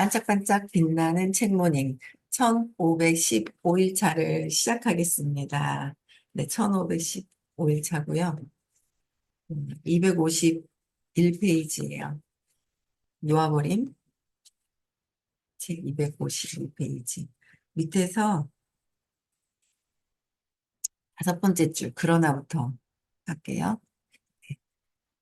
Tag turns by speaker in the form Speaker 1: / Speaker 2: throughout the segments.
Speaker 1: 반짝반짝 빛나는 책모닝 1515일차를 시작하겠습니다. 네, 1515일차고요. 251페이지예요. 놓아버림 책 251페이지. 밑에서 다섯 번째 줄, 그러나부터 할게요.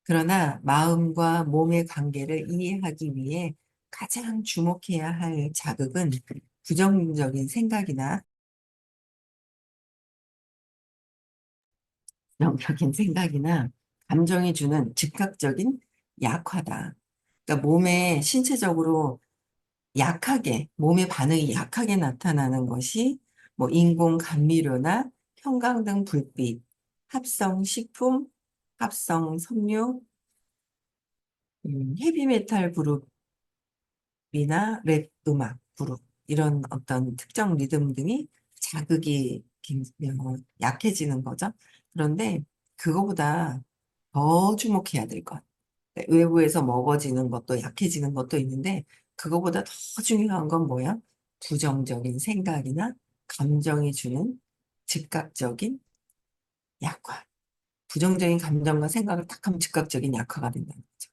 Speaker 1: 그러나 마음과 몸의 관계를 이해하기 위해 가장 주목해야 할 자극은 부정적인 생각이나 부정적인 생각이나 감정이 주는 즉각적인 약화다. 그러니까 몸에 신체적으로 약하게, 몸의 반응이 약하게 나타나는 것이 뭐 인공 감미료나 형광등 불빛, 합성 식품, 합성 섬유, 헤비메탈 그룹 이나 랩 음악, 그룹 이런 어떤 특정 리듬 등이 자극이 약해지는 거죠. 그런데 그거보다 더 주목해야 될 것. 외부에서 먹어지는 것도 약해지는 것도 있는데 그거보다 더 중요한 건 뭐야? 부정적인 생각이나 감정이 주는 즉각적인 약화. 부정적인 감정과 생각을 딱 하면 즉각적인 약화가 된다는 거죠.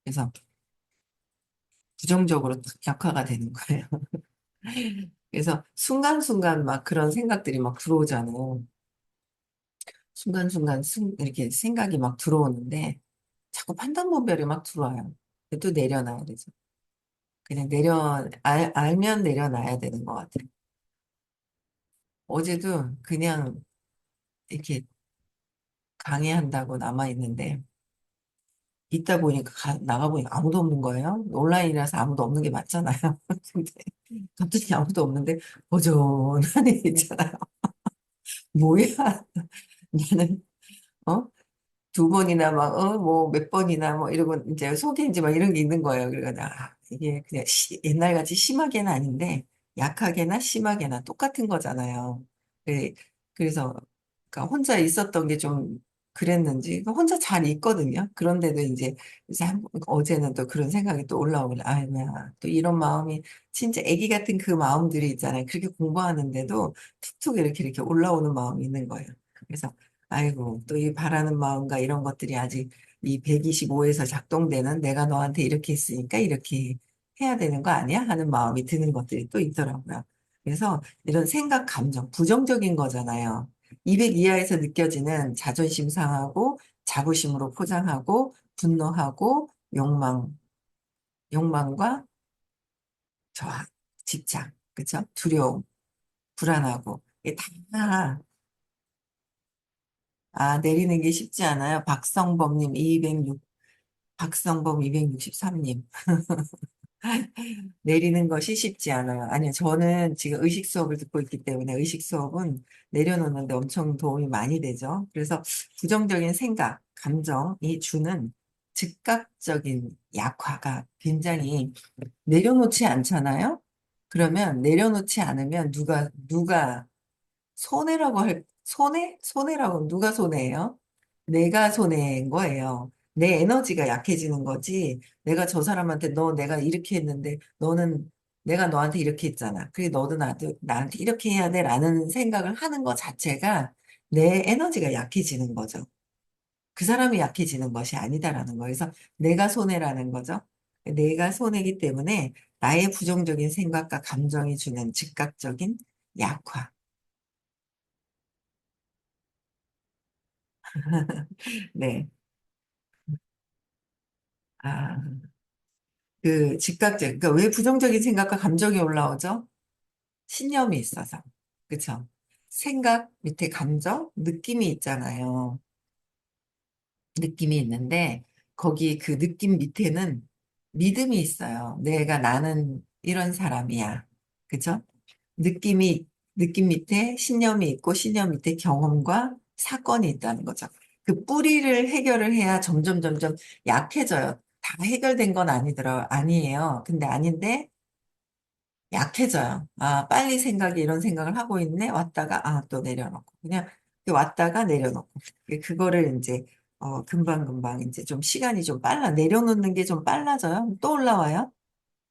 Speaker 1: 그래서 부정적으로 딱 약화가 되는 거예요. 그래서 순간순간 막 그런 생각들이 막 들어오잖아요. 순간순간 이렇게 생각이 막 들어오는데 자꾸 판단본별이 막 들어와요. 또 내려놔야 되죠. 그냥 알면 내려놔야 되는 것 같아요. 어제도 그냥 이렇게 강의한다고 남아있는데 있다 보니까 나가보니까 아무도 없는 거예요. 온라인이라서 아무도 없는 게 맞잖아요. 근데 갑자기 아무도 없는데 어전하니 있잖아요. 뭐야? 나는 어? 두 번이나 막, 뭐, 몇 번이나 뭐, 이러고, 이제 소개인지 막 이런 게 있는 거예요. 그러니까, 이게 그냥 옛날 같이 심하게는 아닌데, 약하게나 심하게나 똑같은 거잖아요. 그- 그래서, 그러니까 혼자 있었던 게 좀 그랬는지, 그러니까 혼자 잘 있거든요. 그런데도 이제 어제는 또 그런 생각이 또 올라오길래, 아이고야, 또 이런 마음이, 진짜 애기 같은 그 마음들이 있잖아요. 그렇게 공부하는데도 툭툭 이렇게 올라오는 마음이 있는 거예요. 그래서, 아이고, 또 이 바라는 마음과 이런 것들이 아직 이 125에서 작동되는 내가 너한테 이렇게 했으니까 이렇게 해야 되는 거 아니야? 하는 마음이 드는 것들이 또 있더라고요. 그래서 이런 생각, 감정, 부정적인 거잖아요. 200 이하에서 느껴지는 자존심 상하고 자부심으로 포장하고 분노하고 욕망과 저항, 집착, 그쵸? 두려움, 불안하고 이게 다 내리는 게 쉽지 않아요. 박성범 263님. 내리는 것이 쉽지 않아요. 아니요, 저는 지금 의식 수업을 듣고 있기 때문에 의식 수업은 내려놓는데 엄청 도움이 많이 되죠. 그래서 부정적인 생각, 감정이 주는 즉각적인 약화가 굉장히 내려놓지 않잖아요? 그러면 내려놓지 않으면 누가 손해라고 하면 누가 손해예요? 내가 손해인 거예요. 내 에너지가 약해지는 거지. 내가 저 사람한테 내가 이렇게 했는데 너는 내가 너한테 이렇게 했잖아. 그래 너도 나한테 이렇게 해야 돼라는 생각을 하는 것 자체가 내 에너지가 약해지는 거죠. 그 사람이 약해지는 것이 아니다라는 거예요. 그래서 내가 손해라는 거죠. 내가 손해이기 때문에 나의 부정적인 생각과 감정이 주는 즉각적인 약화. 네. 아, 그 즉각적, 그러니까 왜 부정적인 생각과 감정이 올라오죠? 신념이 있어서. 그쵸? 생각 밑에 감정, 느낌이 있잖아요. 느낌이 있는데, 거기 그 느낌 밑에는 믿음이 있어요. 나는 이런 사람이야. 그쵸? 느낌이, 느낌 밑에 신념이 있고, 신념 밑에 경험과 사건이 있다는 거죠. 그 뿌리를 해결을 해야 점점 약해져요. 다 해결된 건 아니에요. 근데 아닌데, 약해져요. 빨리 이런 생각을 하고 있네. 왔다가, 또 내려놓고. 그냥 왔다가 내려놓고. 그거를 이제, 금방금방 이제 좀 시간이 좀 내려놓는 게 좀 빨라져요. 또 올라와요.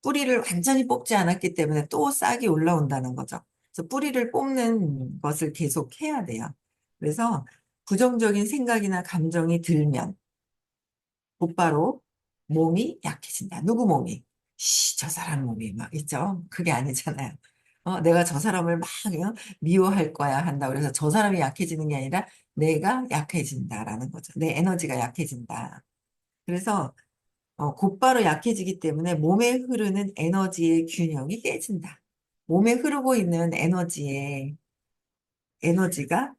Speaker 1: 뿌리를 완전히 뽑지 않았기 때문에 또 싹이 올라온다는 거죠. 그래서 뿌리를 뽑는 것을 계속 해야 돼요. 그래서 부정적인 생각이나 감정이 들면 곧바로 몸이 약해진다. 누구 몸이? 저 사람 몸이 막 있죠. 그게 아니잖아요. 내가 저 사람을 막 미워할 거야 한다. 그래서 저 사람이 약해지는 게 아니라 내가 약해진다라는 거죠. 내 에너지가 약해진다. 그래서 곧바로 약해지기 때문에 몸에 흐르는 에너지의 균형이 깨진다. 몸에 흐르고 있는 에너지가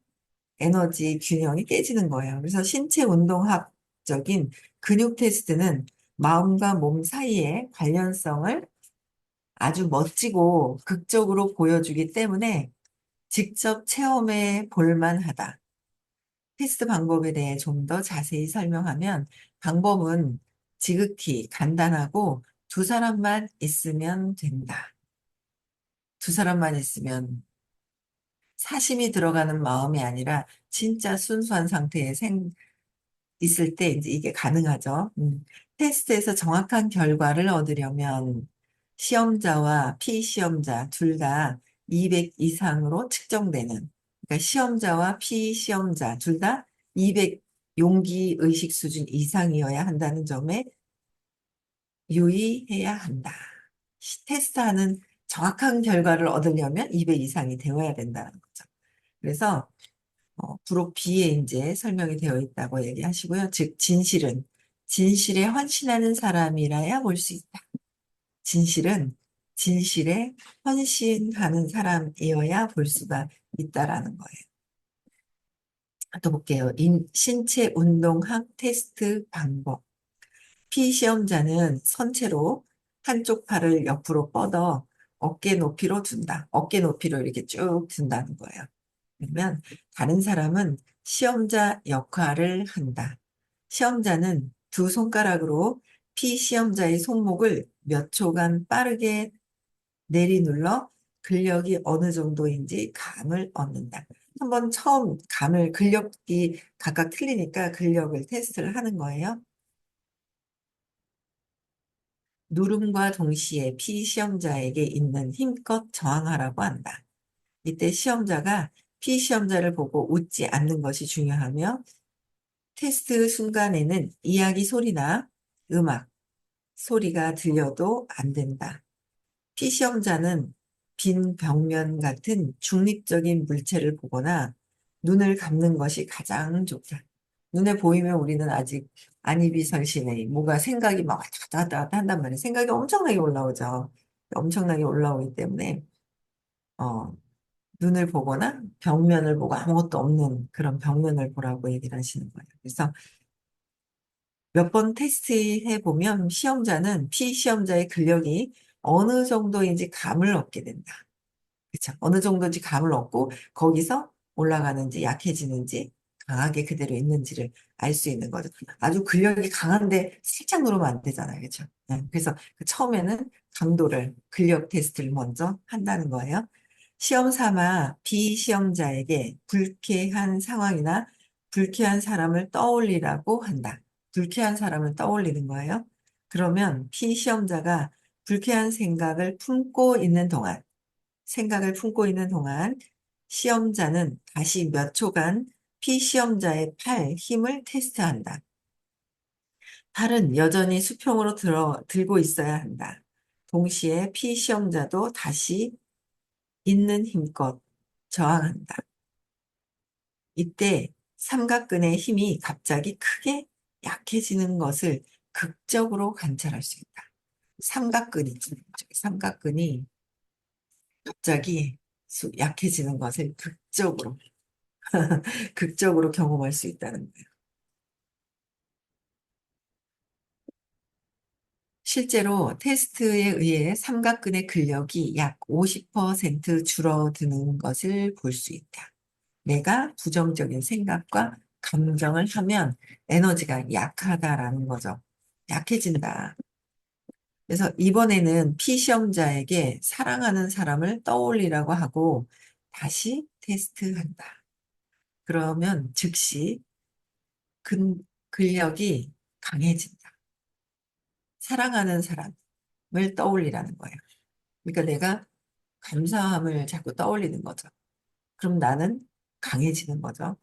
Speaker 1: 에너지 균형이 깨지는 거예요. 그래서 신체 운동학적인 근육 테스트는 마음과 몸 사이의 관련성을 아주 멋지고 극적으로 보여주기 때문에 직접 체험해 볼 만하다. 테스트 방법에 대해 좀 더 자세히 설명하면 방법은 지극히 간단하고 두 사람만 있으면 된다. 두 사람만 있으면 사심이 들어가는 마음이 아니라 진짜 순수한 상태에 있을 때 이제 이게 가능하죠. 테스트에서 정확한 결과를 얻으려면 시험자와 피시험자 둘 다 200 이상으로 측정되는, 그러니까 시험자와 피시험자 둘 다 200 용기 의식 수준 이상이어야 한다는 점에 유의해야 한다. 테스트하는 정확한 결과를 얻으려면 200 이상이 되어야 된다는 거죠. 그래서 부록 B에 이제 설명이 되어 있다고 얘기하시고요. 즉, 진실에 헌신하는 사람이라야 볼 수 있다. 진실은 진실에 헌신하는 사람이어야 볼 수가 있다라는 거예요. 또 볼게요. 신체 운동학 테스트 방법. 피시험자는 선체로 한쪽 팔을 옆으로 뻗어 어깨 높이로 둔다. 어깨 높이로 이렇게 쭉 든다는 거예요. 그러면 다른 사람은 시험자 역할을 한다. 시험자는 두 손가락으로 피시험자의 손목을 몇 초간 빠르게 내리눌러 근력이 어느 정도인지 감을 얻는다. 한번 처음 근력이 각각 틀리니까 근력을 테스트를 하는 거예요. 누름과 동시에 피시험자에게 있는 힘껏 저항하라고 한다. 이때 시험자가 피시험자를 보고 웃지 않는 것이 중요하며 테스트 순간에는 이야기 소리나 음악, 소리가 들려도 안 된다. 피시험자는 빈 벽면 같은 중립적인 물체를 보거나 눈을 감는 것이 가장 좋다. 눈에 보이면 우리는 아직 안입이 설신해. 뭐가 생각이 막 왔다 갔다 한단 말이에요. 생각이 엄청나게 올라오죠. 엄청나게 올라오기 때문에 어, 눈을 보거나 벽면을 보고 아무것도 없는 그런 벽면을 보라고 얘기를 하시는 거예요. 그래서 몇 번 테스트해 보면 시험자는 피시험자의 근력이 어느 정도인지 감을 얻게 된다. 그쵸? 어느 정도인지 감을 얻고 거기서 올라가는지 약해지는지 강하게 그대로 있는지를 알 수 있는 거죠. 아주 근력이 강한데 살짝 누르면 안 되잖아요. 그렇죠? 그래서 그 처음에는 강도를 근력 테스트를 먼저 한다는 거예요. 시험 삼아 비시험자에게 불쾌한 상황이나 불쾌한 사람을 떠올리라고 한다. 불쾌한 사람을 떠올리는 거예요. 그러면 피시험자가 불쾌한 생각을 품고 있는 동안 시험자는 다시 몇 초간 피시험자의 팔 힘을 테스트한다. 팔은 여전히 수평으로 들고 있어야 한다. 동시에 피시험자도 다시 있는 힘껏 저항한다. 이때 삼각근의 힘이 갑자기 크게 약해지는 것을 극적으로 관찰할 수 있다. 삼각근이 갑자기 약해지는 것을 극적으로 경험할 수 있다는 거예요. 실제로 테스트에 의해 삼각근의 근력이 약 50% 줄어드는 것을 볼 수 있다. 내가 부정적인 생각과 감정을 하면 에너지가 약하다라는 거죠. 약해진다. 그래서 이번에는 피시험자에게 사랑하는 사람을 떠올리라고 하고 다시 테스트한다. 그러면 즉시 근력이 강해진다. 사랑하는 사람. 떠올리라는 거예요. 그러니까 내가 감사함을 자꾸 떠올리는 거죠. 그럼 나는 강해지는 거죠.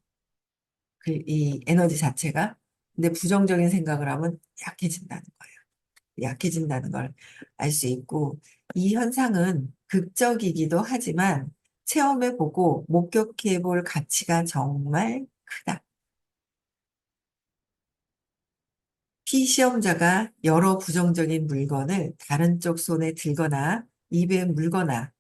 Speaker 1: 이 에너지 자체가. 근데 부정적인 생각을 하면 약해진다는 거예요. 약해진다는 걸 알 수 있고, 이 현상은 극적이기도 하지만 체험해보고 목격해볼 가치가 정말 크다. 피시험자가 여러 부정적인 물건을 다른 쪽 손에 들거나 입에 물거나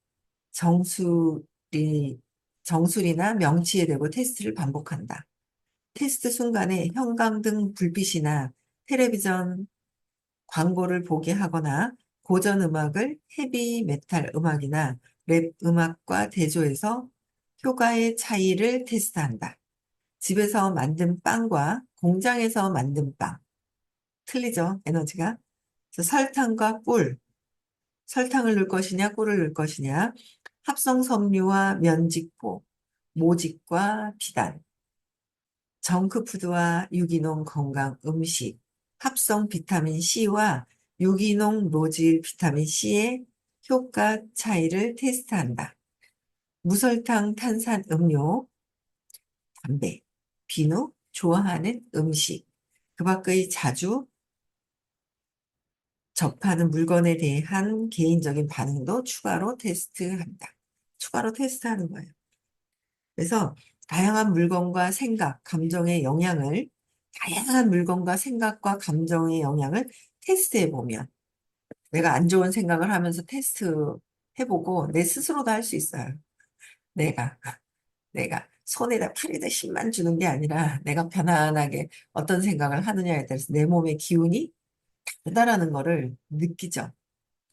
Speaker 1: 정수리, 정수리나 명치에 대고 테스트를 반복한다. 테스트 순간에 형광등 불빛이나 텔레비전 광고를 보게 하거나 고전 음악을 헤비 메탈 음악이나 랩 음악과 대조해서 효과의 차이를 테스트한다. 집에서 만든 빵과 공장에서 만든 빵. 틀리죠, 에너지가. 그래서 설탕과 꿀, 설탕을 넣을 것이냐, 꿀을 넣을 것이냐, 합성 섬유와 면직포, 모직과 비단, 정크푸드와 유기농 건강 음식, 합성 비타민 C와 유기농 노질 비타민 C의 효과 차이를 테스트한다. 무설탕 탄산 음료, 담배, 비누, 좋아하는 음식, 그 밖의 자주 접하는 물건에 대한 개인적인 반응도 추가로 테스트한다. 추가로 테스트하는 거예요. 그래서 다양한 물건과 생각과 감정의 영향을 테스트해 보면, 내가 안 좋은 생각을 하면서 테스트 해보고 내 스스로도 할 수 있어요. 내가, 내가 손에다 팔에다 힘만 주는 게 아니라 내가 편안하게 어떤 생각을 하느냐에 따라서 내 몸의 기운이 다르다라는 거를 느끼죠.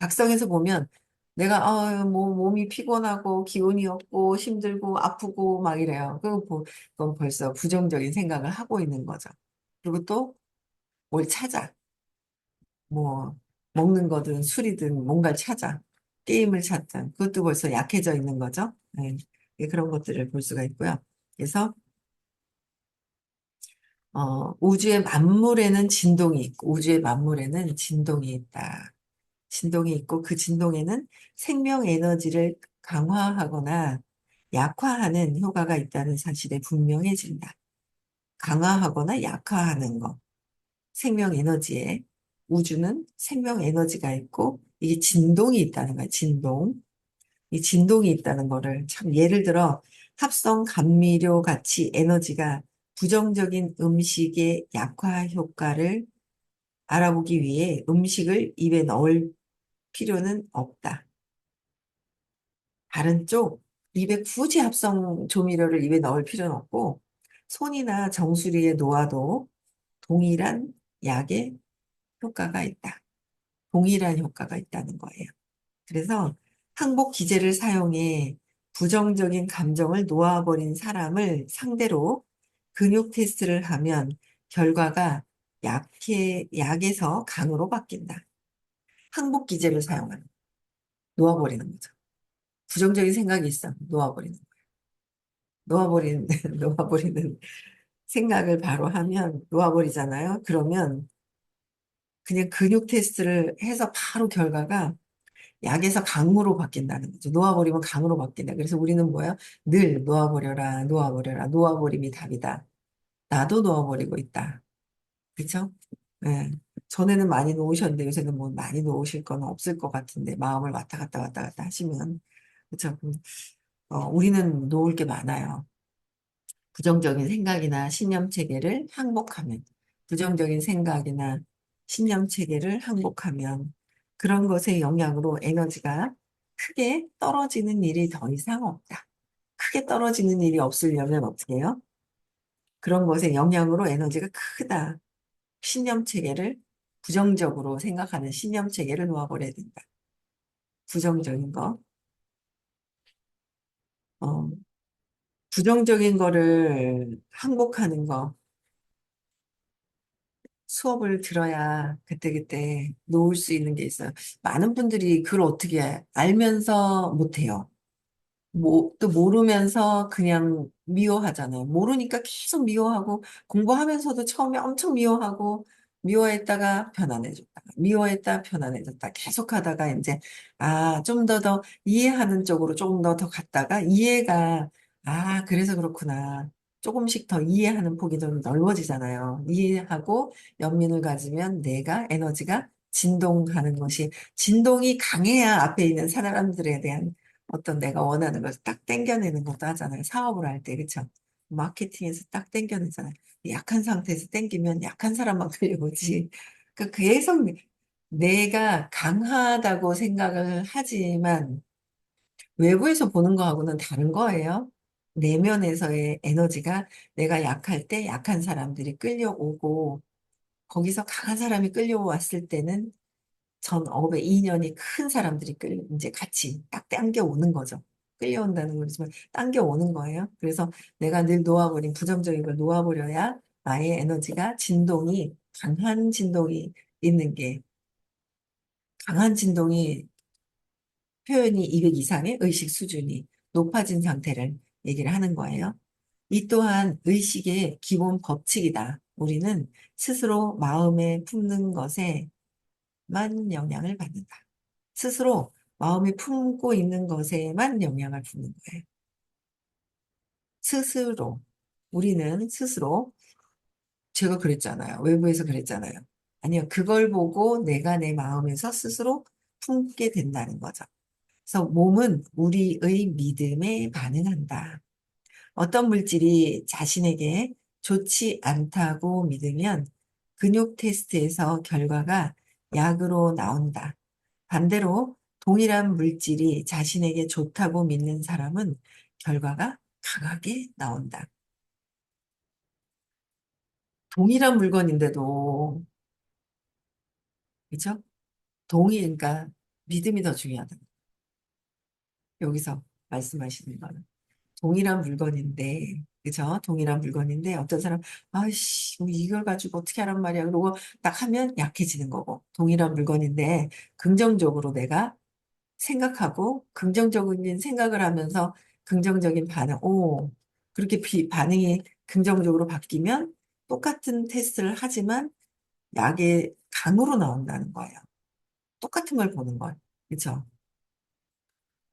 Speaker 1: 각성해서 보면 내가 뭐 몸이 피곤하고 기운이 없고 힘들고 아프고 막 이래요. 그건 벌써 부정적인 생각을 하고 있는 거죠. 그리고 또 뭘 찾아. 뭐 먹는 거든 술이든 뭔가를 찾아. 게임을 찾든 그것도 벌써 약해져 있는 거죠. 네. 그런 것들을 볼 수가 있고요. 그래서 우주의 만물에는 진동이 있고 우주의 만물에는 진동이 있다. 진동이 있고 그 진동에는 생명 에너지를 강화하거나 약화하는 효과가 있다는 사실에 분명해진다. 강화하거나 약화하는 것. 생명 에너지에 우주는 생명 에너지가 있고 이게 진동이 있다는 거야. 진동. 이 진동이 있다는 거를 참 예를 들어 합성 감미료 같이 에너지가 부정적인 음식의 약화 효과를 알아보기 위해 음식을 입에 넣을 필요는 없다. 다른 쪽, 입에 굳이 합성 조미료를 입에 넣을 필요는 없고, 손이나 정수리에 놓아도 동일한 약의 효과가 있다. 동일한 효과가 있다는 거예요. 그래서 항복 기제를 사용해 부정적인 감정을 놓아버린 사람을 상대로 근육 테스트를 하면 결과가 약에서 강으로 바뀐다. 항복 기제를 사용하는, 놓아버리는 거죠. 부정적인 생각이 있어. 놓아버리는. 놓아버리는, 놓아버리는 생각을 바로 하면 놓아버리잖아요. 그러면 그냥 근육 테스트를 해서 바로 결과가 약에서 강으로 바뀐다는 거죠. 놓아버리면 강으로 바뀐다. 그래서 우리는 뭐야? 늘 놓아버려라, 놓아버려라, 놓아버림이 답이다. 나도 놓아버리고 있다. 그렇죠? 네. 전에는 많이 놓으셨는데 요새는 뭐 많이 놓으실 건 없을 것 같은데 마음을 왔다 갔다 하시면 그렇죠? 우리는 놓을 게 많아요. 부정적인 생각이나 신념 체계를 항복하면, 부정적인 생각이나 신념 체계를 항복하면 그런 것의 영향으로 에너지가 크게 떨어지는 일이 더 이상 없다. 크게 떨어지는 일이 없으려면 어떻게 해요? 그런 것의 영향으로 에너지가 크다. 신념 체계를 부정적으로 생각하는 신념 체계를 놓아버려야 된다. 부정적인 거. 어, 부정적인 거를 항복하는 거. 수업을 들어야 그때그때 놓을 수 있는 게 있어요. 많은 분들이 그걸 어떻게 알면서 못해요. 또 모르면서 그냥 미워하잖아요. 모르니까 계속 미워하고 공부하면서도 처음에 엄청 미워하고 미워했다가 편안해졌다가 미워했다 편안해졌다 계속 하다가 이제 좀 더 이해하는 쪽으로 조금 더 갔다가 이해가 그래서 그렇구나. 조금씩 더 이해하는 폭이 좀 넓어지잖아요. 이해하고 연민을 가지면 내가 에너지가 진동하는 것이 진동이 강해야 앞에 있는 사람들에 대한 어떤 내가 원하는 것을 딱 땡겨내는 것도 하잖아요. 사업을 할 때, 그쵸? 마케팅에서 딱 땡겨내잖아요. 약한 상태에서 땡기면 약한 사람만 끌려오지. 계속 내가 강하다고 생각을 하지만 외부에서 보는 거하고는 다른 거예요. 내면에서의 에너지가 내가 약할 때 약한 사람들이 끌려오고 거기서 강한 사람이 끌려왔을 때는 전 업의 인연이 큰 사람들이 이제 같이 딱 당겨오는 거죠. 끌려온다는 거지만 당겨오는 거예요. 그래서 내가 늘 놓아버린 부정적인 걸 놓아버려야 나의 에너지가 진동이 강한 진동이 있는 게 강한 진동이 표현이 200 이상의 의식 수준이 높아진 상태를 얘기를 하는 거예요. 이 또한 의식의 기본 법칙이다. 우리는 스스로 마음에 품는 것에만 영향을 받는다. 스스로 마음에 품고 있는 것에만 영향을 주는 거예요. 스스로. 우리는 스스로, 제가 그랬잖아요. 외부에서 그랬잖아요. 아니요. 그걸 보고 내가 내 마음에서 스스로 품게 된다는 거죠. 그래서 몸은 우리의 믿음에 반응한다. 어떤 물질이 자신에게 좋지 않다고 믿으면 근육 테스트에서 결과가 약으로 나온다. 반대로 동일한 물질이 자신에게 좋다고 믿는 사람은 결과가 강하게 나온다. 동일한 물건인데도, 그죠? 그러니까 믿음이 더 중요하다. 여기서 말씀하시는 거는. 동일한 물건인데, 그죠? 동일한 물건인데, 어떤 사람, 아이씨, 뭐 이걸 가지고 어떻게 하란 말이야. 그러고 딱 하면 약해지는 거고, 동일한 물건인데, 긍정적으로 내가 생각하고, 긍정적인 생각을 하면서, 긍정적인 반응, 그렇게 반응이 긍정적으로 바뀌면, 똑같은 테스트를 하지만, 약의 강으로 나온다는 거예요. 똑같은 걸 보는 거예요. 그죠?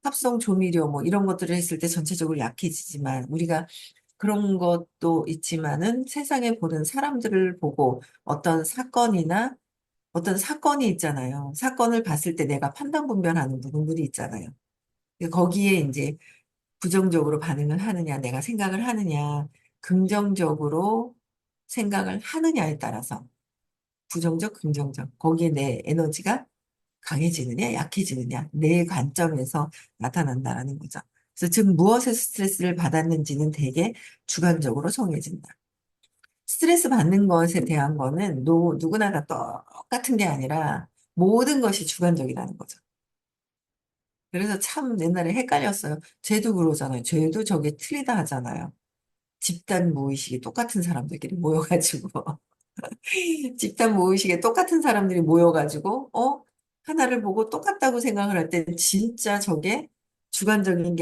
Speaker 1: 합성 조미료 뭐 이런 것들을 했을 때 전체적으로 약해지지만 우리가 그런 것도 있지만은 세상에 보는 사람들을 보고 어떤 사건이 있잖아요. 사건을 봤을 때 내가 판단 분별하는 부분들이 있잖아요. 거기에 이제 부정적으로 반응을 하느냐, 내가 생각을 하느냐, 긍정적으로 생각을 하느냐에 따라서 부정적, 긍정적. 거기에 내 에너지가 강해지느냐, 약해지느냐, 내 관점에서 나타난다라는 거죠. 그래서 지금 무엇에 스트레스를 받았는지는 되게 주관적으로 정해진다. 스트레스 받는 것에 대한 거는 누구나 다 똑같은 게 아니라 모든 것이 주관적이라는 거죠. 그래서 참 옛날에 헷갈렸어요. 쟤도 그러잖아요. 쟤도 저게 틀리다 하잖아요. 집단 무의식이 똑같은 사람들끼리 모여가지고. 집단 무의식에 똑같은 사람들이 모여가지고, 하나를 보고 똑같다고 생각을 할 때 진짜 저게 주관적인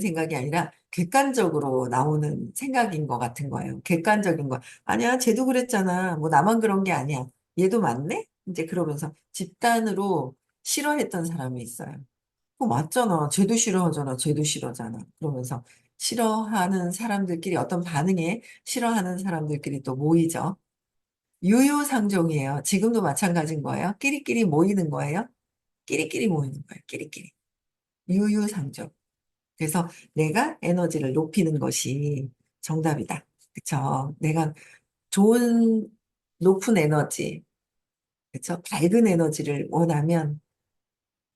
Speaker 1: 생각이 아니라 객관적으로 나오는 생각인 것 같은 거예요. 객관적인 거. 아니야, 쟤도 그랬잖아. 뭐 나만 그런 게 아니야. 얘도 맞네? 이제 그러면서 집단으로 싫어했던 사람이 있어요. 맞잖아. 쟤도 싫어하잖아. 쟤도 싫어하잖아. 그러면서 싫어하는 사람들끼리 어떤 반응에 싫어하는 사람들끼리 또 모이죠. 유유상종이에요. 지금도 마찬가지인 거예요. 끼리끼리 모이는 거예요. 끼리끼리 모이는 거예요. 끼리끼리. 유유상종. 그래서 내가 에너지를 높이는 것이 정답이다. 그쵸? 내가 좋은 높은 에너지, 그쵸? 밝은 에너지를 원하면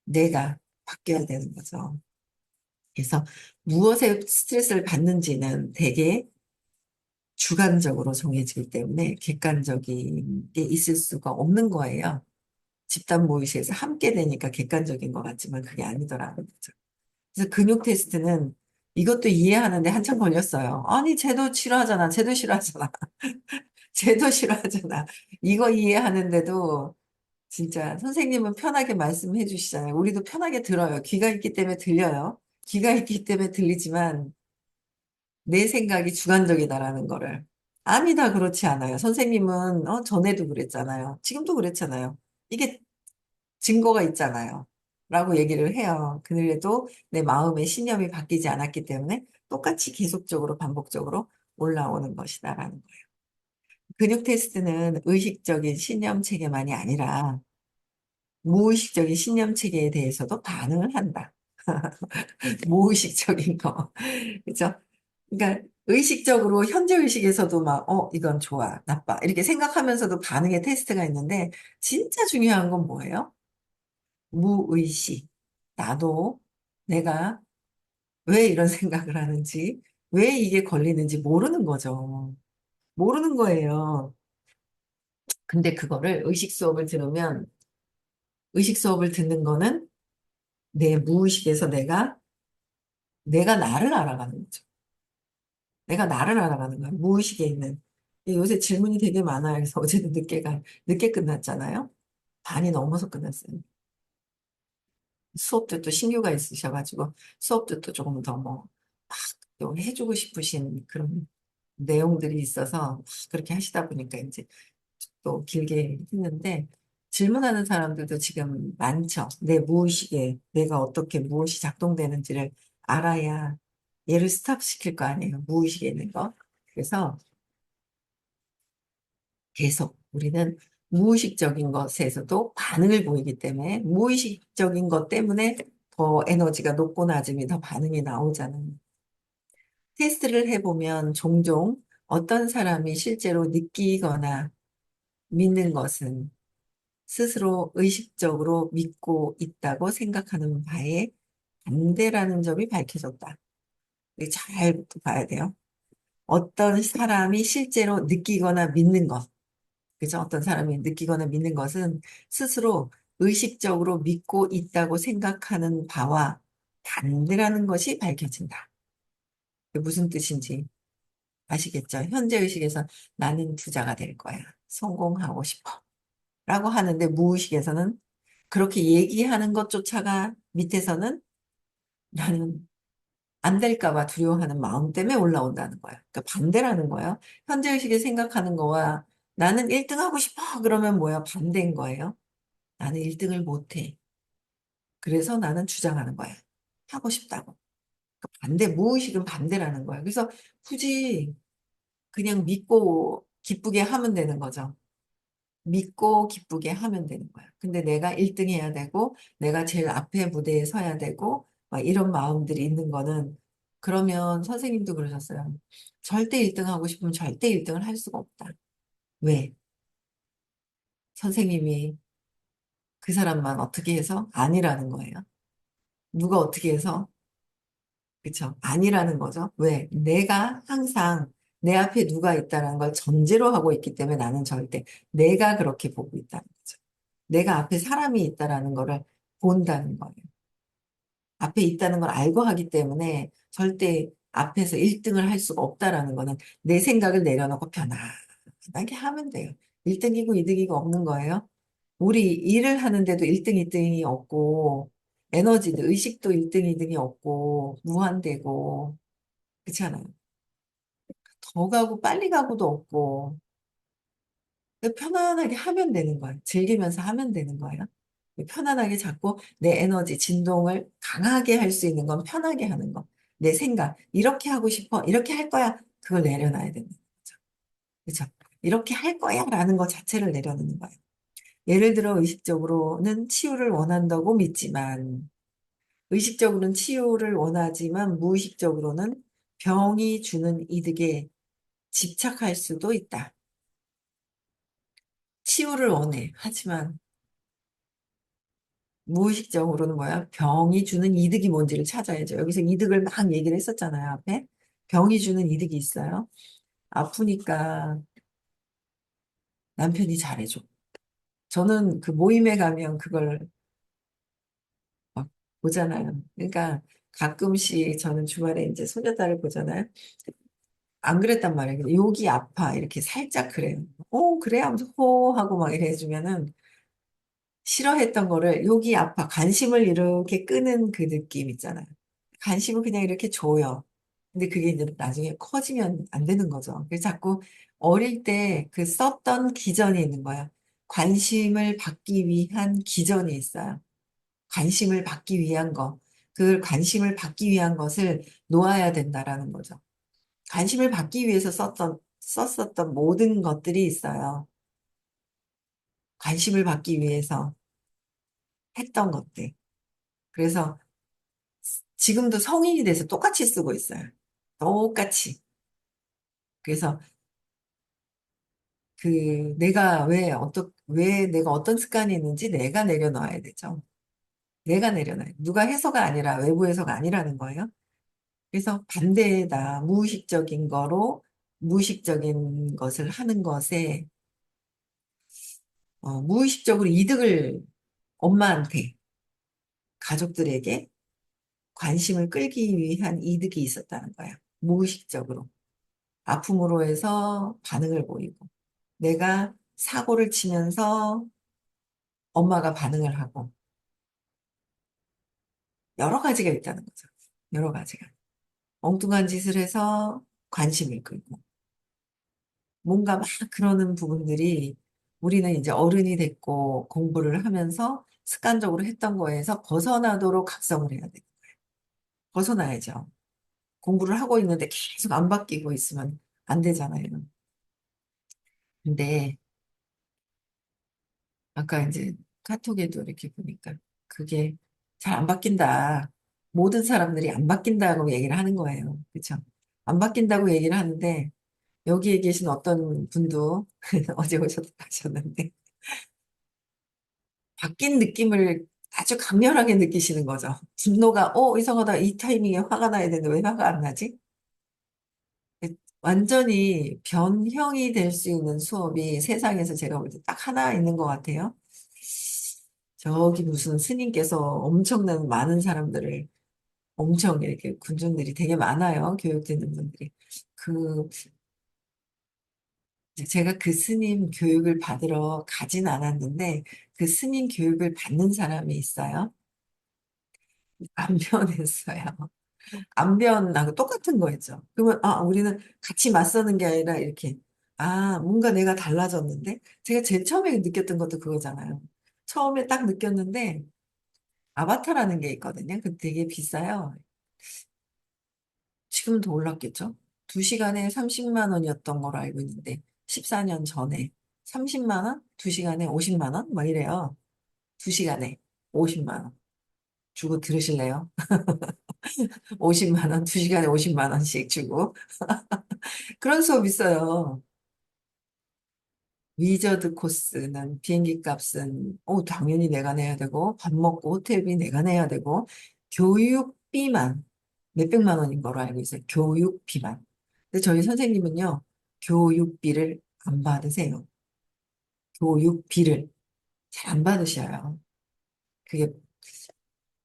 Speaker 1: 내가 바뀌어야 되는 거죠. 그래서 무엇에 스트레스를 받는지는 되게 주관적으로 정해지기 때문에 객관적인 게 있을 수가 없는 거예요. 집단 모의시에서 함께 되니까 객관적인 것 같지만 그게 아니더라고요. 그래서 근육 테스트는 이것도 이해하는데 한참 걸렸어요. 아니, 쟤도 싫어하잖아. 쟤도 싫어하잖아. 쟤도 싫어하잖아. 이거 이해하는데도 진짜 선생님은 편하게 말씀해 주시잖아요. 우리도 편하게 들어요. 귀가 있기 때문에 들려요. 귀가 있기 때문에 들리지만 내 생각이 주관적이다라는 거를. 암이 다 그렇지 않아요. 선생님은 전에도 그랬잖아요. 지금도 그랬잖아요. 이게 증거가 있잖아요. 라고 얘기를 해요. 그래도 내 마음의 신념이 바뀌지 않았기 때문에 똑같이 계속적으로 반복적으로 올라오는 것이다라는 거예요. 근육 테스트는 의식적인 신념 체계만이 아니라 무의식적인 신념 체계에 대해서도 반응을 한다. 무의식적인 거. 그죠? 그러니까 의식적으로 현재 의식에서도 막, 이건 좋아, 나빠. 이렇게 생각하면서도 반응의 테스트가 있는데, 진짜 중요한 건 뭐예요? 무의식. 나도 내가 왜 이런 생각을 하는지, 왜 이게 걸리는지 모르는 거죠. 모르는 거예요. 근데 그거를 의식 수업을 듣는 거는 내 무의식에서 내가 나를 알아가는 거죠. 내가 나를 알아가는 거야. 무의식에 있는. 요새 질문이 되게 많아요. 그래서 어제도 늦게 끝났잖아요. 반이 넘어서 끝났어요. 수업도 또 신규가 있으셔가지고 수업도 또 조금 더 뭐, 막, 또 해주고 싶으신 그런 내용들이 있어서 막 그렇게 하시다 보니까 이제 또 길게 했는데 질문하는 사람들도 지금 많죠. 내 무의식에 내가 어떻게 무엇이 작동되는지를 알아야 얘를 스탑시킬 거 아니에요. 무의식에 있는 거. 그래서 계속 우리는 무의식적인 것에서도 반응을 보이기 때문에 무의식적인 것 때문에 더 에너지가 높고 낮음이 더 반응이 나오잖아요. 테스트를 해보면 종종 어떤 사람이 실제로 느끼거나 믿는 것은 스스로 의식적으로 믿고 있다고 생각하는 바에 반대라는 점이 밝혀졌다. 이거 잘 봐야 돼요. 어떤 사람이 실제로 느끼거나 믿는 것, 그죠? 어떤 사람이 느끼거나 믿는 것은 스스로 의식적으로 믿고 있다고 생각하는 바와 반대라는 것이 밝혀진다. 그게 무슨 뜻인지 아시겠죠? 현재 의식에서 나는 부자가 될 거야. 성공하고 싶어. 라고 하는데 무의식에서는 그렇게 얘기하는 것조차가 밑에서는 나는 안 될까 봐 두려워하는 마음 때문에 올라온다는 거예요. 그러니까 반대라는 거예요. 현재 의식에 생각하는 거와 나는 1등 하고 싶어. 그러면 뭐야? 반대인 거예요. 나는 1등을 못 해. 그래서 나는 주장하는 거야. 하고 싶다고. 그러니까 반대, 무의식은 반대라는 거야. 그래서 굳이 그냥 믿고 기쁘게 하면 되는 거죠. 믿고 기쁘게 하면 되는 거야. 근데 내가 1등 해야 되고, 내가 제일 앞에 무대에 서야 되고, 막 이런 마음들이 있는 거는, 그러면 선생님도 그러셨어요. 절대 1등 하고 싶으면 절대 1등을 할 수가 없다. 왜? 선생님이 그 사람만 어떻게 해서? 아니라는 거예요. 누가 어떻게 해서? 그쵸? 아니라는 거죠. 왜? 내가 항상 내 앞에 누가 있다는 걸 전제로 하고 있기 때문에 나는 절대 내가 그렇게 보고 있다는 거죠. 내가 앞에 사람이 있다라는 거를 본다는 거예요. 앞에 있다는 걸 알고 하기 때문에 절대 앞에서 1등을 할 수가 없다라는 거는 내 생각을 내려놓고 편안하게 하면 돼요. 1등이고 2등이고 없는 거예요. 우리 일을 하는데도 1등, 2등이 없고 에너지도 의식도 1등, 2등이 없고 무한대고 그렇잖아요. 더 가고 빨리 가고도 없고 편안하게 하면 되는 거예요. 즐기면서 하면 되는 거예요. 편안하게 자꾸 내 에너지, 진동을 강하게 할 수 있는 건 편하게 하는 거. 내 생각, 이렇게 하고 싶어, 이렇게 할 거야. 그걸 내려놔야 되는 거죠. 그렇죠? 이렇게 할 거야 라는 것 자체를 내려놓는 거예요. 예를 들어 의식적으로는 치유를 원한다고 믿지만, 의식적으로는 치유를 원하지만 무의식적으로는 병이 주는 이득에 집착할 수도 있다. 치유를 원해. 하지만 무의식적으로는 뭐야? 병이 주는 이득이 뭔지를 찾아야죠. 여기서 이득을 막 얘기를 했었잖아요, 앞에. 병이 주는 이득이 있어요. 아프니까 남편이 잘해줘. 저는 그 모임에 가면 그걸 막 보잖아요. 그러니까 가끔씩 저는 주말에 이제 손녀딸을 보잖아요. 안 그랬단 말이에요. 근데 여기 아파. 이렇게 살짝 그래요. 그래? 하면서 호 하고 막 이래 해주면은 싫어했던 거를 여기 아파. 관심을 이렇게 끄는 그 느낌 있잖아요. 관심을 그냥 이렇게 줘요. 근데 그게 이제 나중에 커지면 안 되는 거죠. 그래서 자꾸 어릴 때 그 썼던 기전이 있는 거야. 관심을 받기 위한 기전이 있어요. 관심을 받기 위한 거. 그 관심을 받기 위한 것을 놓아야 된다라는 거죠. 관심을 받기 위해서 썼었던 모든 것들이 있어요. 관심을 받기 위해서 했던 것들. 그래서 지금도 성인이 돼서 똑같이 쓰고 있어요. 똑같이. 그래서 왜 내가 어떤 습관이 있는지 내가 내려놔야 되죠. 내가 내려놔요. 누가 해서가 아니라, 외부 해서가 아니라는 거예요. 그래서 반대다. 무의식적인 것을 하는 것에, 무의식적으로 이득을 엄마한테, 가족들에게 관심을 끌기 위한 이득이 있었다는 거예요. 무의식적으로. 아픔으로 해서 반응을 보이고, 내가 사고를 치면서 엄마가 반응을 하고, 여러 가지가 있다는 거죠. 여러 가지가. 엉뚱한 짓을 해서 관심을 끌고, 뭔가 막 그러는 부분들이 우리는 이제 어른이 됐고 공부를 하면서 습관적으로 했던 거에서 벗어나도록 각성을 해야 돼. 벗어나야죠. 공부를 하고 있는데 계속 안 바뀌고 있으면 안 되잖아요. 근데 아까 이제 카톡에도 이렇게 보니까 그게 잘 안 바뀐다. 모든 사람들이 안 바뀐다고 얘기를 하는 거예요. 그렇죠? 안 바뀐다고 얘기를 하는데 여기에 계신 어떤 분도 어제 오셨는데 바뀐 느낌을 아주 강렬하게 느끼시는 거죠. 분노가, 이상하다. 이 타이밍에 화가 나야 되는데 왜 화가 안 나지? 완전히 변형이 될 수 있는 수업이 세상에서 제가 볼 때 딱 하나 있는 것 같아요. 저기 무슨 스님께서 엄청난 많은 사람들을 엄청 이렇게 군중들이 되게 많아요. 교육되는 분들이. 그, 제가 그 스님 교육을 받으러 가진 않았는데 그 스님 교육을 받는 사람이 있어요. 안 변했어요. 안변하고 똑같은 거였죠. 그러면, 우리는 같이 맞서는 게 아니라 이렇게, 뭔가 내가 달라졌는데? 제가 제일 처음에 느꼈던 것도 그거잖아요. 처음에 딱 느꼈는데, 아바타라는 게 있거든요. 그 되게 비싸요. 지금은 더 올랐겠죠? 2시간에 30만 원이었던 걸로 알고 있는데, 14년 전에 30만 원? 2시간에 50만 원? 막 이래요. 2시간에 50만 원. 주고 들으실래요? 50만 원, 2시간에 50만 원씩 주고. 그런 수업 있어요. 위저드 코스는 비행기 값은 당연히 내가 내야 되고 밥 먹고 호텔비 내가 내야 되고 교육비만 몇백만 원인 거로 알고 있어요. 교육비만. 근데 저희 선생님은요. 교육비를 안 받으세요. 교육비를 잘 안 받으셔요. 그게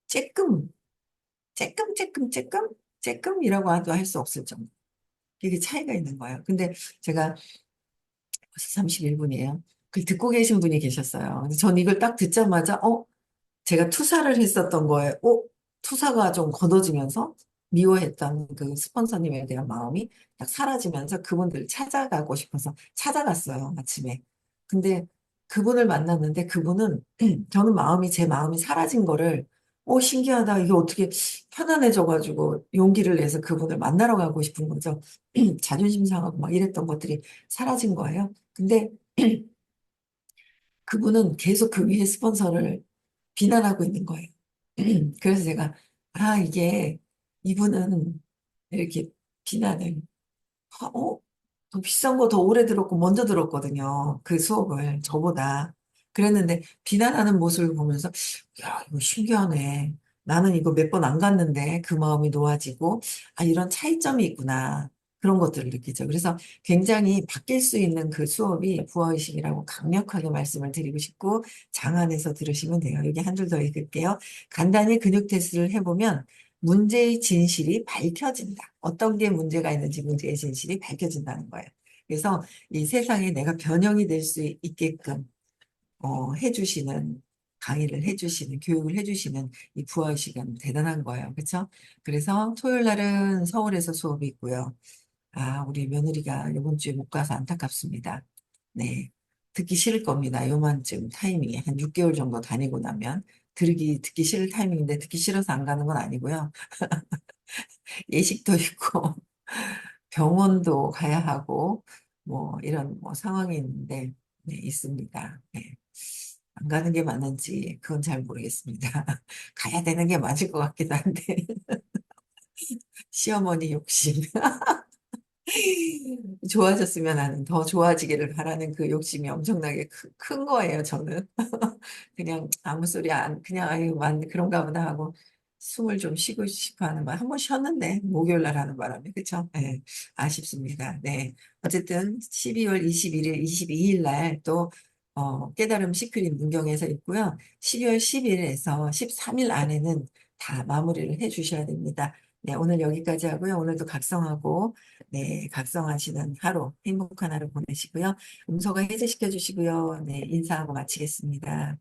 Speaker 1: 쬐끔 쬐끔이라고 해도 할 수 없을 정도. 이게 차이가 있는 거예요. 근데 제가 벌써 31분이에요. 그 듣고 계신 분이 계셨어요. 근데 전 이걸 딱 듣자마자, 제가 투사를 했었던 거에, 투사가 좀 걷어지면서 미워했던 그 스폰서님에 대한 마음이 딱 사라지면서 그분들을 찾아가고 싶어서 찾아갔어요, 아침에. 근데 그분을 만났는데 그분은 저는 제 마음이 사라진 거를, 신기하다. 이게 어떻게 편안해져가지고 용기를 내서 그분을 만나러 가고 싶은 거죠. 자존심 상하고 막 이랬던 것들이 사라진 거예요. 근데 그분은 계속 그 위에 스폰서를 비난하고 있는 거예요. 그래서 제가, 이게, 이분은 이렇게 비난을, 더 비싼 거 더 오래 들었고, 먼저 들었거든요. 그 수업을, 저보다. 그랬는데, 비난하는 모습을 보면서, 야, 이거 신기하네. 나는 이거 몇 번 안 갔는데, 그 마음이 놓아지고, 이런 차이점이 있구나. 그런 것들을 느끼죠. 그래서 굉장히 바뀔 수 있는 그 수업이 부어의식이라고 강력하게 말씀을 드리고 싶고, 장안에서 들으시면 돼요. 여기 한 줄 더 읽을게요. 간단히 근육 테스트를 해보면, 문제의 진실이 밝혀진다. 어떤 게 문제가 있는지 문제의 진실이 밝혀진다는 거예요. 그래서 이 세상에 내가 변형이 될 수 있게끔 해주시는 강의를 해주시는 교육을 해주시는 이 부하 시간 대단한 거예요. 그렇죠? 그래서 토요일 날은 서울에서 수업이 있고요. 아, 우리 며느리가 이번 주에 못 가서 안타깝습니다. 네. 듣기 싫을 겁니다. 요만쯤 타이밍에. 한 6개월 정도 다니고 나면. 듣기 싫을 타이밍인데 듣기 싫어서 안 가는 건 아니고요. 예식도 있고, 병원도 가야 하고, 뭐, 이런 뭐 상황이 있는데, 네, 있습니다. 네. 안 가는 게 맞는지, 그건 잘 모르겠습니다. 가야 되는 게 맞을 것 같기도 한데, 시어머니 욕심. 좋아졌으면 하는, 더 좋아지기를 바라는 그 욕심이 엄청나게 큰 거예요, 저는. 그냥 아무 소리 안, 그냥, 아유, 그런가 보다 하고, 숨을 좀 쉬고 싶어 하는 말, 한 번 쉬었는데, 목요일 날 하는 바람에, 그쵸? 네, 아쉽습니다. 네. 어쨌든, 12월 21일, 22일 날 또, 깨달음 시크릿 문경에서 있고요. 12월 10일에서 13일 안에는 다 마무리를 해 주셔야 됩니다. 네, 오늘 여기까지 하고요. 오늘도 각성하고, 네, 각성하시는 하루, 행복한 하루 보내시고요. 음소거 해제시켜 주시고요. 네, 인사하고 마치겠습니다.